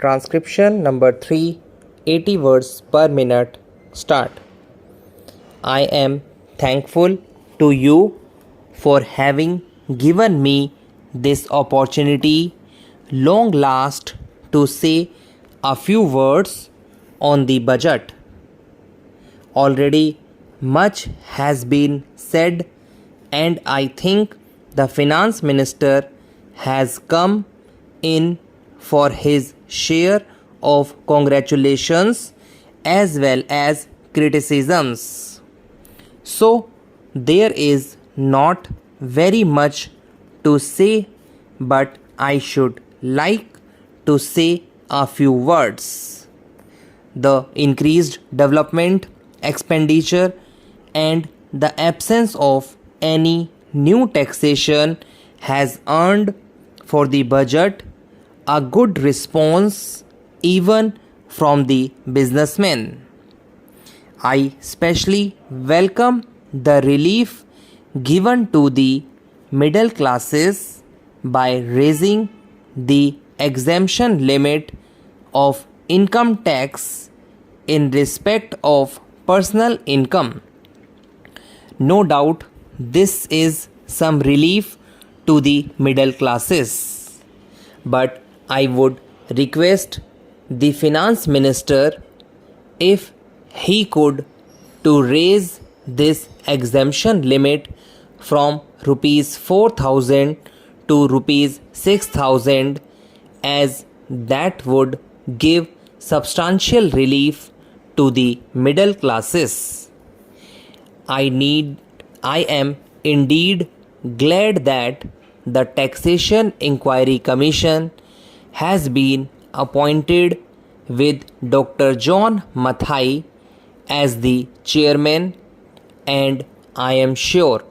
Transcription number 3, 80 words per minute. Start. I am thankful to you for having given me this opportunity long last to say a few words on the budget. Already much has been said, and I think the finance minister has come in for his share of congratulations as well as criticisms. So there is not very much to say, but I should like to say a few words. The increased development expenditure and the absence of any new taxation has earned for the budget a good response even from the businessmen. I specially welcome the relief given to the middle classes by raising the exemption limit of income tax in respect of personal income. No doubt this is some relief to the middle classes, but I would request the finance minister if he could to raise this exemption limit from rupees 4,000 to rupees 6,000, as that would give substantial relief to the middle classes. I am indeed glad that the Taxation Inquiry Commission has been appointed with Dr. John Mathai as the chairman, and I am sure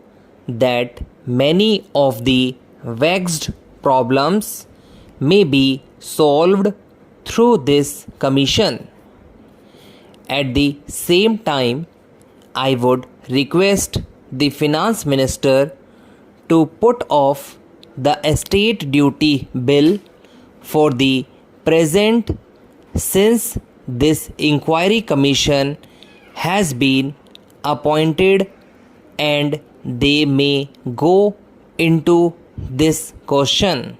that many of the vexed problems may be solved through this commission. At the same time, I would request the finance minister to put off the estate duty bill for the present, since this inquiry commission has been appointed and they may go into this question.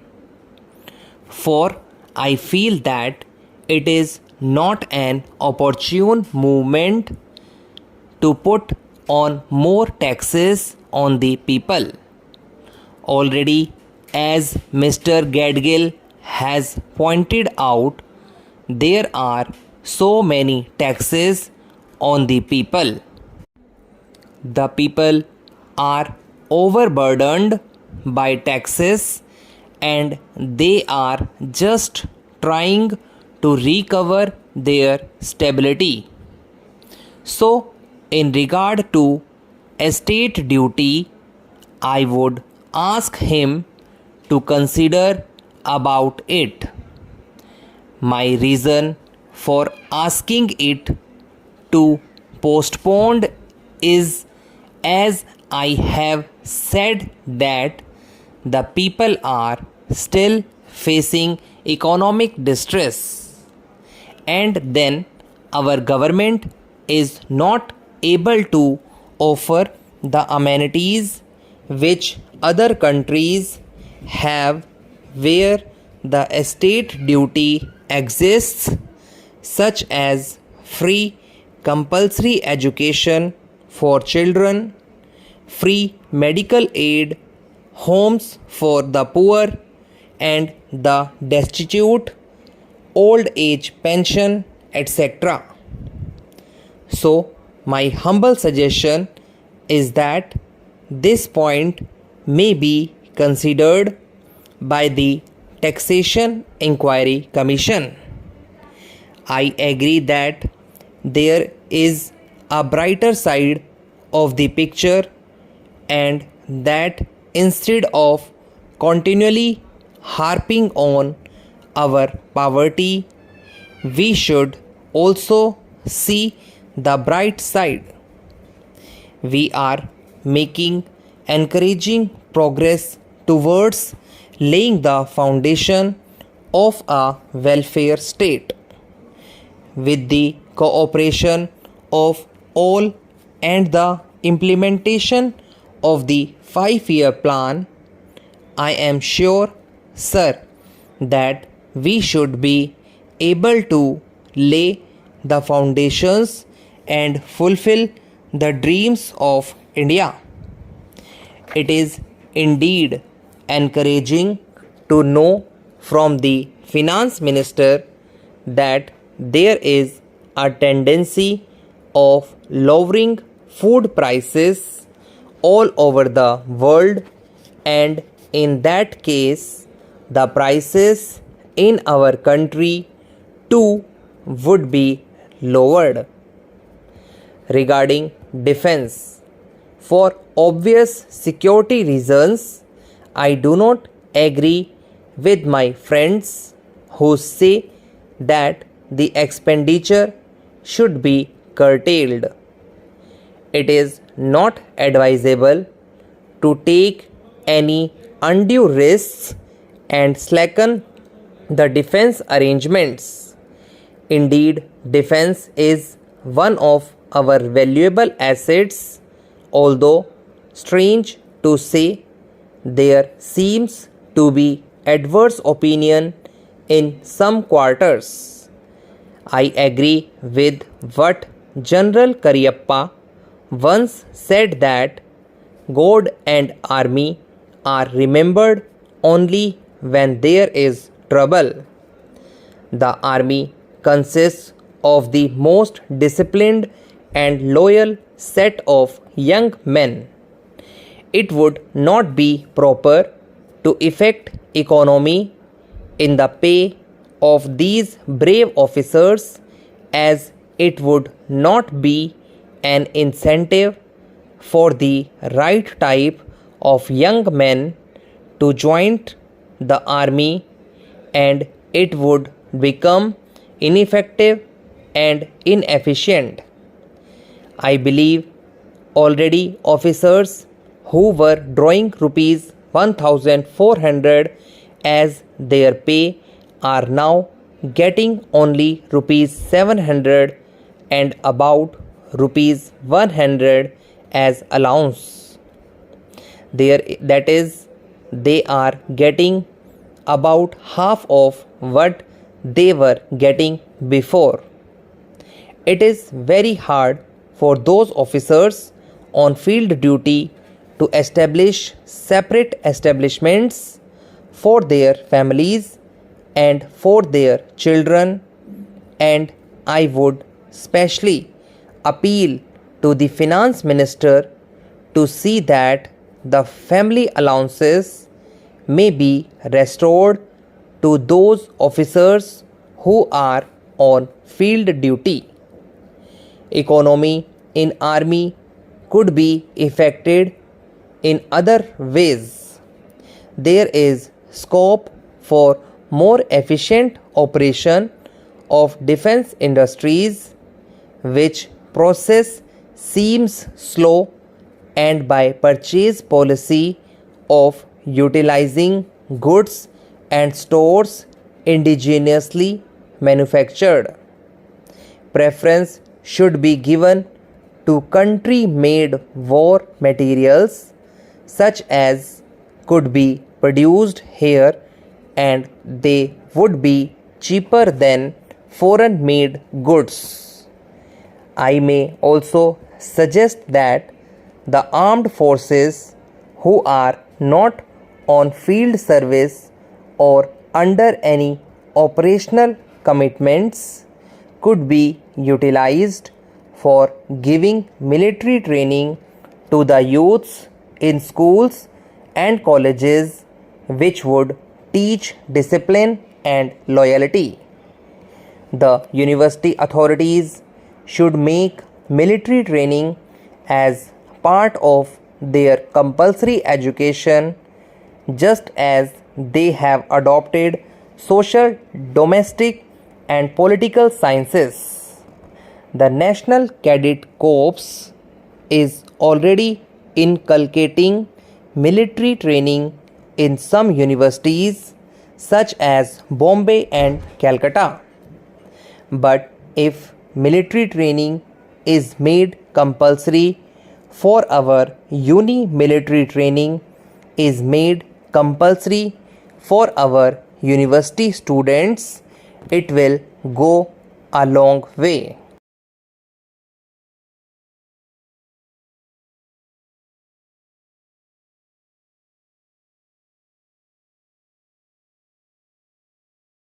For I feel that it is not an opportune movement to put on more taxes on the people. Already, as Mr. Gadgil has pointed out, there are so many taxes on the people. The people are overburdened by taxes and they are just trying to recover their stability. So, in regard to estate duty, I would ask him to consider about it. My reason for asking it to postpone is, as I have said, that the people are still facing economic distress, and then our government is not able to offer the amenities which other countries have, where the estate duty exists, such as free compulsory education for children, free medical aid, homes for the poor and the destitute, old age pension, etc. So, my humble suggestion is that this point may be considered by the Taxation Inquiry Commission. I agree that there is a brighter side of the picture, and that instead of continually harping on our poverty, we should also see the bright side. We are making encouraging progress towards laying the foundation of a welfare state. With the cooperation of all and the implementation of the 5-year plan, I am sure, sir, that we should be able to lay the foundations and fulfill the dreams of India. It is indeed encouraging to know from the finance minister that there is a tendency of lowering food prices all over the world, and in that case the prices in our country too would be lowered. Regarding defense, for obvious security reasons, I do not agree with my friends who say that the expenditure should be curtailed. It is not advisable to take any undue risks and slacken the defense arrangements. Indeed, defense is one of our valuable assets, although strange to say, there seems to be adverse opinion in some quarters. I agree with what General Cariappa once said, that God and army are remembered only when there is trouble. The army consists of the most disciplined and loyal set of young men. It would not be proper to effect economy in the pay of these brave officers, as it would not be an incentive for the right type of young men to join the army, and it would become ineffective and inefficient. I believe already officers who were drawing rupees 1,400 as their pay are now getting only rupees 700 and about rupees 100 as allowance. That is, they are getting about half of what they were getting before. It is very hard for those officers on field duty to establish separate establishments for their families and for their children, and I would specially appeal to the finance minister to see that the family allowances may be restored to those officers who are on field duty. Economy in army could be affected in other ways. There is scope for more efficient operation of defense industries, which process seems slow, and by purchase policy of utilizing goods and stores indigenously manufactured. Preference should be given to country-made war materials, such as could be produced here, and they would be cheaper than foreign-made goods. I may also suggest that the armed forces who are not on field service or under any operational commitments could be utilized for giving military training to the youths in schools and colleges, which would teach discipline and loyalty. The university authorities should make military training as part of their compulsory education, just as they have adopted social, domestic, and political sciences. The National Cadet Corps is already inculcating military training in some universities, such as Bombay and Calcutta. But if military training is made compulsory for our military training is made compulsory for our university students, it will go a long way.